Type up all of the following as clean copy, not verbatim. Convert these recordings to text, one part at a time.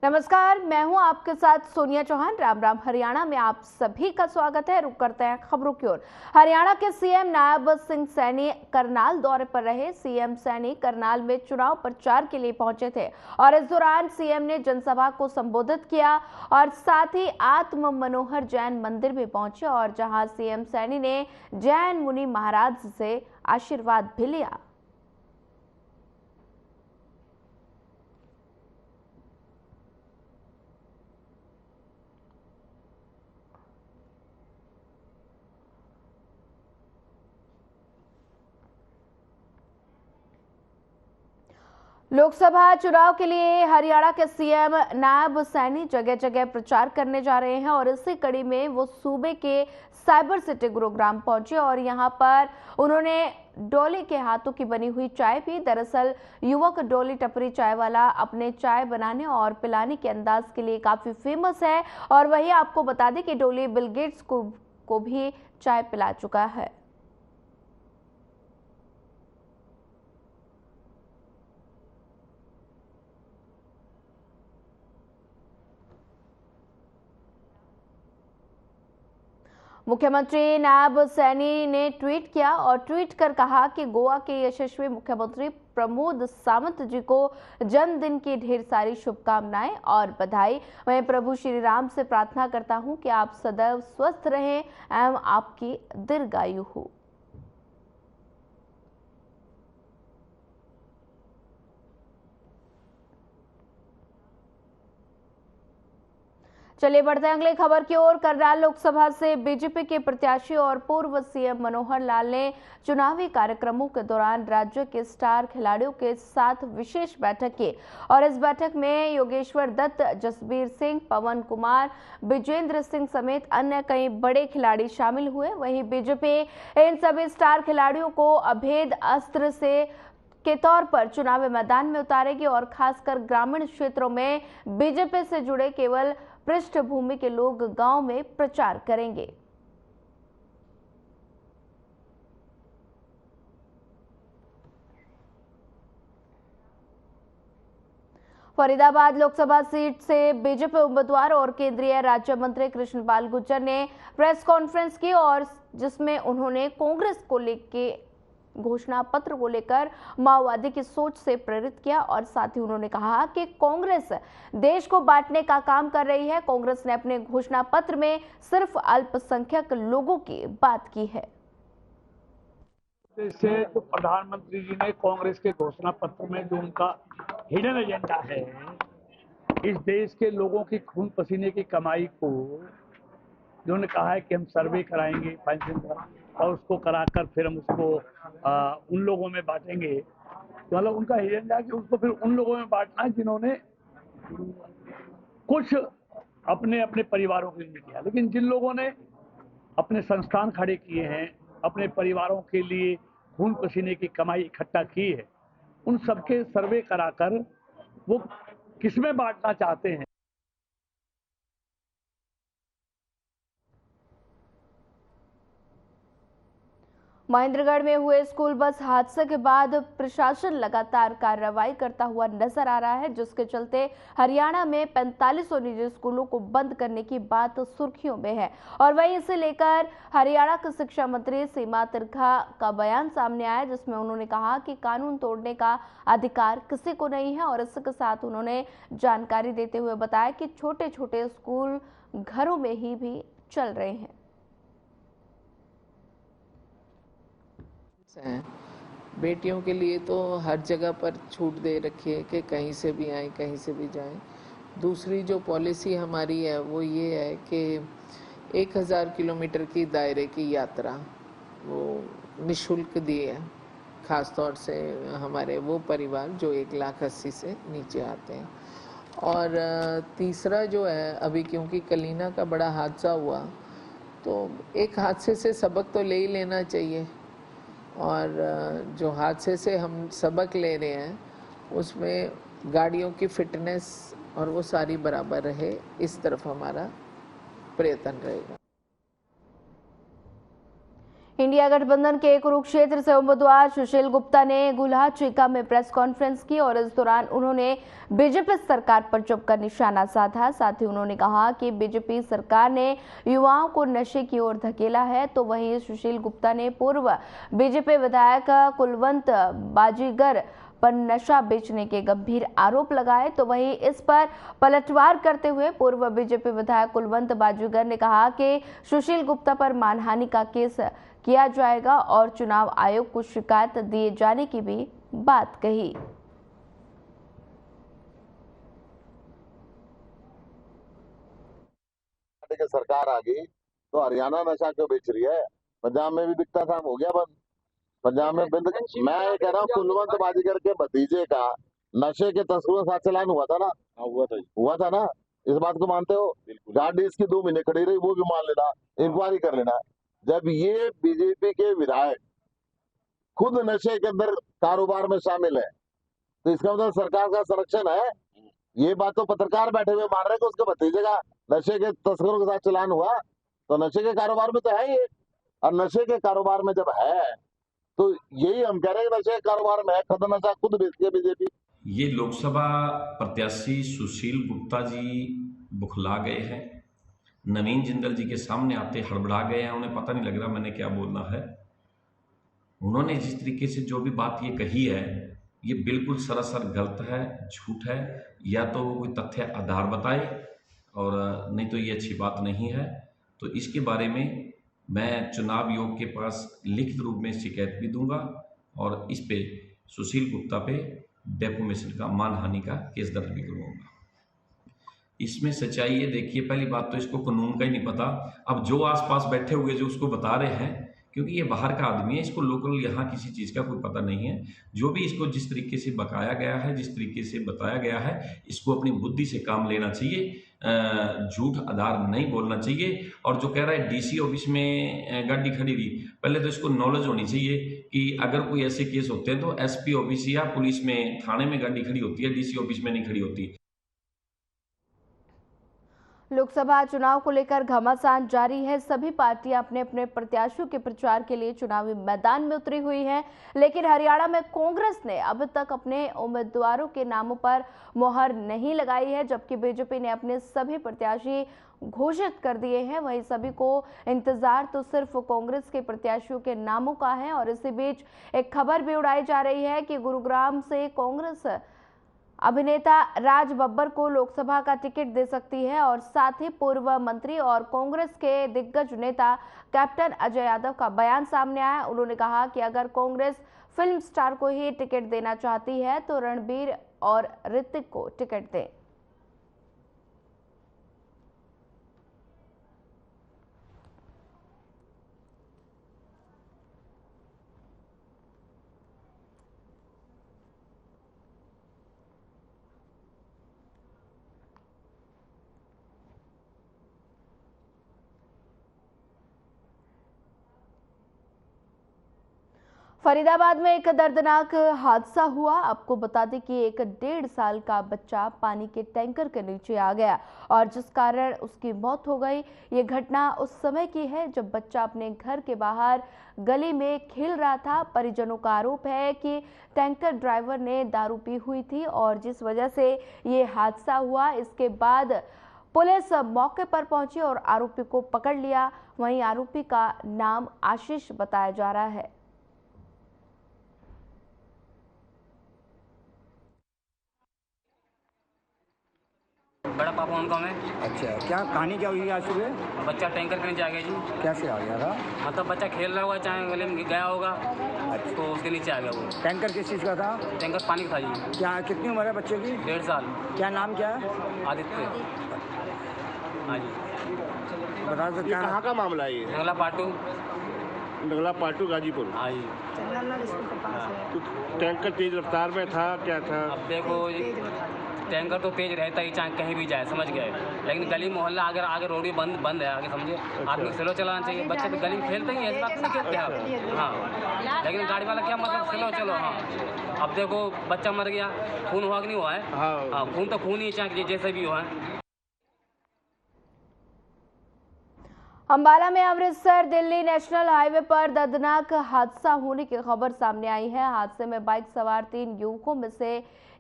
नमस्कार, मैं हूं आपके साथ सोनिया चौहान। राम राम। हरियाणा में आप सभी का स्वागत है। रुक करते हैं खबरों की ओर। हरियाणा के सीएम नायब सिंह सैनी करनाल दौरे पर रहे। सीएम सैनी करनाल में चुनाव प्रचार के लिए पहुंचे थे और इस दौरान सीएम ने जनसभा को संबोधित किया और साथ ही आत्म मनोहर जैन मंदिर में पहुंचे और जहां सीएम सैनी ने जैन मुनि महाराज से आशीर्वाद भी लिया। लोकसभा चुनाव के लिए हरियाणा के सीएम नायब सैनी जगह जगह प्रचार करने जा रहे हैं और इसी कड़ी में वो सूबे के साइबर सिटी गुरुग्राम पहुंचे और यहां पर उन्होंने डोली के हाथों की बनी हुई चाय पी। दरअसल युवक डोली टपरी चाय वाला अपने चाय बनाने और पिलाने के अंदाज के लिए काफी फेमस है और वही आपको बता दें कि डोली बिल गेट्स को भी चाय पिला चुका है। मुख्यमंत्री नायब सैनी ने ट्वीट किया और ट्वीट कर कहा कि गोवा के यशस्वी मुख्यमंत्री प्रमोद सावंत जी को जन्मदिन की ढेर सारी शुभकामनाएं और बधाई। मैं प्रभु श्री राम से प्रार्थना करता हूं कि आप सदैव स्वस्थ रहें एवं आपकी दीर्घायु हो। चलिए बढ़ते हैं अगली खबर की ओर। करनाल लोकसभा से बीजेपी के प्रत्याशी और पूर्व सीएम मनोहर लाल ने चुनावी कार्यक्रमों के दौरान राज्य के स्टार खिलाड़ियों के साथ विशेष बैठक की और इस बैठक में योगेश्वर दत्त, जसबीर सिंह, पवन कुमार, विजेंद्र सिंह समेत अन्य कई बड़े खिलाड़ी शामिल हुए। वहीं बीजेपी इन सभी स्टार खिलाड़ियों को अभेद अस्त्र से के तौर पर चुनावी मैदान में उतारेगी और खासकर ग्रामीण क्षेत्रों में बीजेपी से जुड़े केवल पृष्ठभूमि के लोग गांव में प्रचार करेंगे। फरीदाबाद लोकसभा सीट से बीजेपी उम्मीदवार और केंद्रीय राज्य मंत्री कृष्णपाल गुर्जर ने प्रेस कॉन्फ्रेंस की और जिसमें उन्होंने कांग्रेस को लेकर घोषणा पत्र को लेकर माओवादी की सोच से प्रेरित किया और साथ ही उन्होंने कहा कि कांग्रेस देश को बांटने का काम कर रही है। कांग्रेस ने अपने घोषणा पत्र में सिर्फ अल्पसंख्यक लोगों की बात की है। से जो प्रधानमंत्री जी ने कांग्रेस के घोषणा पत्र में जो उनका हिडन एजेंडा है, इस देश के लोगों की खून पसीने की कमाई को जो उन्होंने कहा है कि हम सर्वे कराएंगे और उसको कराकर फिर हम उसको उन लोगों में बांटेंगे। तो मतलब उनका एजेंडा है कि उसको फिर उन लोगों में बांटना है जिन्होंने कुछ अपने अपने परिवारों के लिए किया, लेकिन जिन लोगों ने अपने संस्थान खड़े किए हैं, अपने परिवारों के लिए खून पसीने की कमाई इकट्ठा की है, उन सबके सर्वे कराकर वो किसमें बांटना चाहते हैं। महेंद्रगढ़ में हुए स्कूल बस हादसे के बाद प्रशासन लगातार कार्रवाई करता हुआ नजर आ रहा है, जिसके चलते हरियाणा में 4500 निजी स्कूलों को बंद करने की बात सुर्खियों में है और वहीं इसे लेकर हरियाणा के शिक्षा मंत्री सीमा तिरखा का बयान सामने आया, जिसमें उन्होंने कहा कि कानून तोड़ने का अधिकार किसी को नहीं है और इसके साथ उन्होंने जानकारी देते हुए बताया कि छोटे छोटे स्कूल घरों में ही भी चल रहे हैं। बेटियों के लिए तो हर जगह पर छूट दे रखी है कि कहीं से भी आए कहीं से भी जाएं। दूसरी जो पॉलिसी हमारी है वो ये है कि 1000 किलोमीटर की दायरे की यात्रा वो निःशुल्क दी है, ख़ास तौर से हमारे वो परिवार जो 1,80,000 से नीचे आते हैं। और तीसरा जो है, अभी क्योंकि कलीना का बड़ा हादसा हुआ तो एक हादसे से सबक तो ले ही लेना चाहिए और जो हादसे से हम सबक ले रहे हैं उसमें गाड़ियों की फिटनेस और वो सारी बराबर रहे, इस तरफ हमारा प्रयत्न रहेगा। इंडिया गठबंधन के कुरुक्षेत्र से उम्मीदवार सुशील गुप्ता ने गुल्हा चीका में प्रेस कॉन्फ्रेंस की और इस दौरान उन्होंने बीजेपी सरकार पर जमकर निशाना साधा। साथ ही उन्होंने कहा कि बीजेपी सरकार ने युवाओं को नशे की ओर धकेला है। तो वहीं सुशील गुप्ता ने पूर्व बीजेपी विधायक कुलवंत बाजीगर पर नशा बेचने के गंभीर आरोप लगाए। तो वहीं इस पर पलटवार करते हुए पूर्व बीजेपी विधायक कुलवंत बाजीगर ने कहा कि सुशील गुप्ता पर मानहानि का केस किया जाएगा और चुनाव आयोग को शिकायत दिए जाने की भी बात कही। के सरकार आ गई तो हरियाणा नशा क्यों बेच रही है? पंजाब में भी बिकता था, हो गया बंद। पंजाब में बंद। मैं ये कह रहा हूँ कुलवंत बाजीगर के भतीजे का नशे के तस्करों के साथ चलान हुआ था ना? हुआ था ना? इस बात को मानते हो? गाड़ी इसकी 2 महीने खड़ी रही, वो भी मान लेना, इंक्वायरी कर लेना। जब ये बीजेपी के विधायक खुद नशे के अंदर कारोबार में शामिल है तो इसका मतलब सरकार का संरक्षण है। ये बात तो पत्रकार बैठे हुए मान रहे हैं कि उसके भतीजे का नशे के तस्करों के साथ चलान हुआ, तो नशे के कारोबार में तो है ये। और नशे के कारोबार में जब है तो यही हम कह रहे हैं, नशे के कारोबार में है, खद नशा खुद बेचती है बीजेपी। ये लोकसभा प्रत्याशी सुशील गुप्ता जी बुखला गए हैं, नवीन जिंदल जी के सामने आते हड़बड़ा गए हैं, उन्हें पता नहीं लग रहा मैंने क्या बोलना है। उन्होंने जिस तरीके से जो भी बात ये कही है ये बिल्कुल सरासर गलत है, झूठ है। या तो वो कोई तथ्य आधार बताए और नहीं तो ये अच्छी बात नहीं है। तो इसके बारे में मैं चुनाव आयोग के पास लिखित रूप में शिकायत भी दूंगा और इस पे सुशील गुप्ता पे डेफोमेशन का, मानहानि का केस दर्ज भी करवाऊंगा। इसमें सच्चाई ये देखिए, पहली बात तो इसको कानून का ही नहीं पता। अब जो आसपास बैठे हुए जो उसको बता रहे हैं, क्योंकि ये बाहर का आदमी है, इसको लोकल यहाँ किसी चीज़ का कोई पता नहीं है। जो भी इसको जिस तरीके से बकाया गया है, जिस तरीके से बताया गया है, इसको अपनी बुद्धि से काम लेना चाहिए, झूठ आधार नहीं बोलना चाहिए। और जो कह रहा है डीसी ऑफिस में गाड़ी खड़ी रही, पहले तो इसको नॉलेज होनी चाहिए कि अगर कोई ऐसे केस होते हैं तो एसपी ऑफिस या पुलिस में, थाने में गाड़ी खड़ी होती है, डीसी ऑफिस में नहीं खड़ी होती। लोकसभा चुनाव को लेकर घमासान जारी है। सभी पार्टियां अपने अपने प्रत्याशियों के प्रचार के लिए चुनावी मैदान में उतरी हुई हैं, लेकिन हरियाणा में कांग्रेस ने अब तक अपने उम्मीदवारों के नामों पर मोहर नहीं लगाई है, जबकि बीजेपी ने अपने सभी प्रत्याशी घोषित कर दिए हैं। वहीं सभी को इंतजार तो सिर्फ कांग्रेस के प्रत्याशियों के नामों का है। और इसी बीच एक खबर भी उड़ाई जा रही है कि गुरुग्राम से कांग्रेस अभिनेता राज बब्बर को लोकसभा का टिकट दे सकती है। और साथ ही पूर्व मंत्री और कांग्रेस के दिग्गज नेता कैप्टन अजय यादव का बयान सामने आया। उन्होंने कहा कि अगर कांग्रेस फिल्म स्टार को ही टिकट देना चाहती है तो रणबीर और ऋतिक को टिकट दे। फरीदाबाद में एक दर्दनाक हादसा हुआ। आपको बता दें कि एक 1.5 साल का बच्चा पानी के टैंकर के नीचे आ गया और जिस कारण उसकी मौत हो गई। ये घटना उस समय की है जब बच्चा अपने घर के बाहर गली में खेल रहा था। परिजनों का आरोप है कि टैंकर ड्राइवर ने दारू पी हुई थी और जिस वजह से ये हादसा हुआ। इसके बाद पुलिस मौके पर पहुंची और आरोपी को पकड़ लिया। वहीं आरोपी का नाम आशीष बताया जा रहा है। बड़ा पापा उनका मैं। अच्छा, क्या कहानी क्या हुई आज सुबह? बच्चा टैंकर के नीचे आ गया जी। कैसे आ गया था? मतलब बच्चा खेल रहा होगा, चाहे गले में गया होगा, तो उसके नीचे आ गया वो। टैंकर किस चीज़ का था? टैंकर पानी का था जी। क्या कितनी उम्र है बच्चे की? 1.5 साल। क्या नाम क्या है? आदित्य। हाँ जी। बता सकते ये कहाँ का मामला है? ये नगला पाटू। नगला पाटू गाजीपुर। हाँ जी। तो टैंकर तेज रफ्तार में था, क्या था? अब देखो टैंकर तो तेज रहता ही, चाहे कहीं भी जाए, समझ गए। लेकिन गली मोहल्ला अगर आगे रोड भी बंद है आगे, समझे। आदमी स्लो चलाना चाहिए। बच्चे तो गली में खेलते ही, इस बात नहीं खेलते हैं। हाँ, लेकिन गाड़ी वाला क्या मतलब स्लो चलो। हाँ, अब देखो बच्चा मर गया, खून हुआ कि नहीं हुआ है? हाँ, खून तो खून ही, चाहे जैसे भी हुआ है। अंबाला में अमृतसर दिल्ली नेशनल हाईवे पर दर्दनाक हादसा होने की खबर सामने आई है। हादसे में बाइक सवार 3 युवकों में से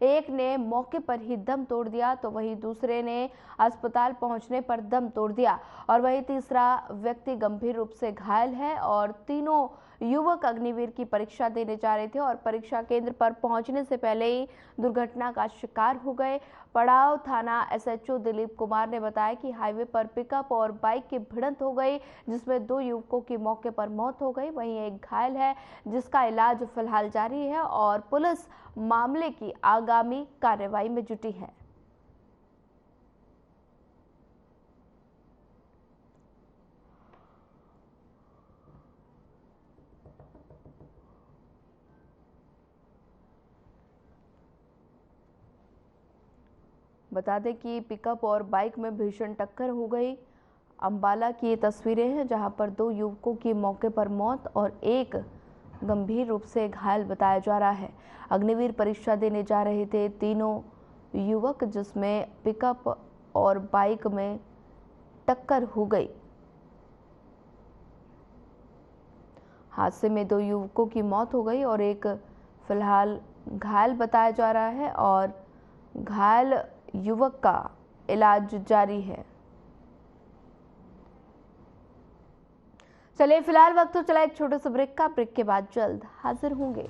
एक ने मौके पर ही दम तोड़ दिया, तो वहीं दूसरे ने अस्पताल पहुंचने पर दम तोड़ दिया और वहीं तीसरा व्यक्ति गंभीर रूप से घायल है। और तीनों युवक अग्निवीर की परीक्षा देने जा रहे थे और परीक्षा केंद्र पर पहुंचने से पहले ही दुर्घटना का शिकार हो गए। पड़ाव थाना एसएचओ दिलीप कुमार ने बताया कि हाईवे पर पिकअप और बाइक की भिड़ंत हो गई, जिसमें 2 युवकों की मौके पर मौत हो गई। वहीं एक घायल है, जिसका इलाज फिलहाल जारी है और पुलिस मामले की आगामी कार्रवाई में जुटी है। बता दें कि पिकअप और बाइक में भीषण टक्कर हो गई। अंबाला की ये तस्वीरें हैं, जहां पर 2 युवकों की मौके पर मौत और एक गंभीर रूप से घायल बताया जा रहा है। अग्निवीर परीक्षा देने जा रहे थे तीनों युवक, जिसमें पिकअप और बाइक में टक्कर हो गई। हादसे में 2 युवकों की मौत हो गई और एक फिलहाल घायल बताया जा रहा है और घायल युवक का इलाज जारी है। चलिए फिलहाल वक्त तो चला एक छोटे से ब्रेक का। ब्रेक के बाद जल्द हाजिर होंगे।